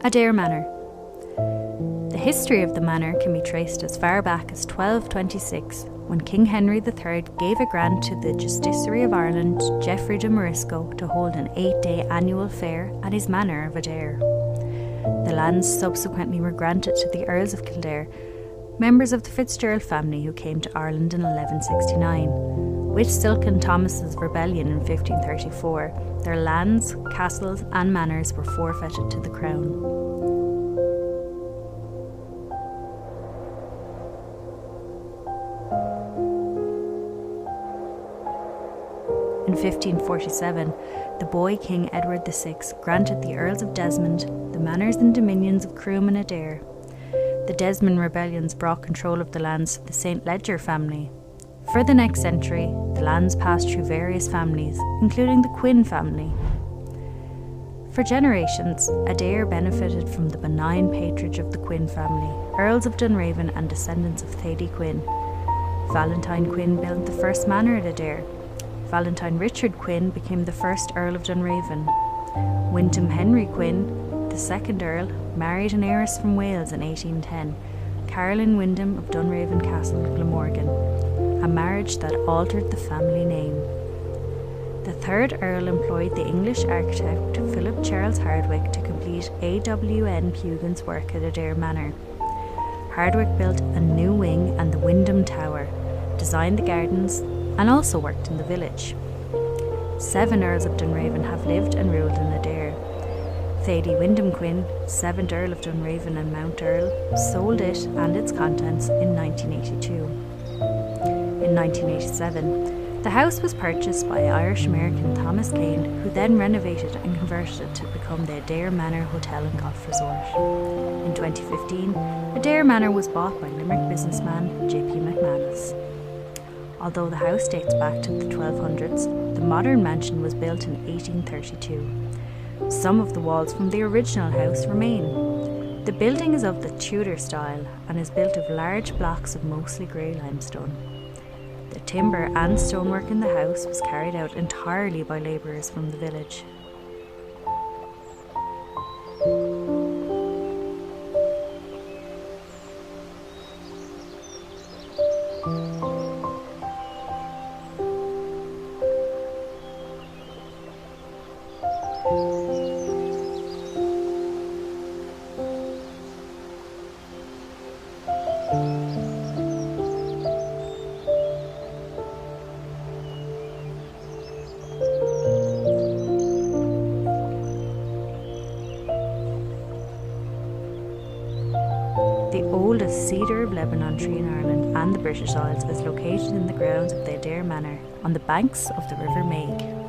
Adare Manor. The history of the manor can be traced as far back as 1226, when King Henry III gave a grant to the Justiciary of Ireland, Geoffroi de Marisco, to hold an 8-day annual fair at his Manor of Adare. The lands subsequently were granted to the Earls of Kildare, members of the FitzGerald family who came to Ireland in 1169. With Silken Thomas's rebellion in 1534, their lands, castles and manors were forfeited to the Crown. In 1547, the boy King Edward VI granted the Earls of Desmond the manors and dominions of Croom and Adare. The Desmond Rebellions brought control of the lands to the St. Leger family. For the next century, the lands passed through various families, including the Quin family. For generations, Adare benefited from the benign patronage of the Quin family, Earls of Dunraven and descendants of Thady Quin. Valentine Quin built the first manor at Adare. Valentine Richard Quin became the first Earl of Dunraven. Wyndham Henry Quin, the second Earl, married an heiress from Wales in 1810, Caroline Wyndham of Dunraven Castle, Glamorgan, a marriage that altered the family name. The third Earl employed the English architect Philip Charles Hardwicke to complete A.W.N. Pugin's work at Adare Manor. Hardwicke built a new wing and the Wyndham Tower, designed the gardens, and also worked in the village. 7 Earls of Dunraven have lived and ruled in Adare. Thady Wyndham Quin, 7th Earl of Dunraven and Mount Earl, sold it and its contents in 1982. In 1987, the house was purchased by Irish-American Thomas Kane, who then renovated and converted it to become the Adare Manor Hotel and Golf Resort. In 2015, Adare Manor was bought by Limerick businessman J.P. McManus. Although the house dates back to the 1200s, the modern mansion was built in 1832. Some of the walls from the original house remain. The building is of the Tudor style and is built of large blocks of mostly grey limestone. The timber and stonework in the house was carried out entirely by labourers from the village. The oldest cedar of Lebanon tree in Ireland and the British Isles is located in the grounds of the Adare Manor on the banks of the River Meigh.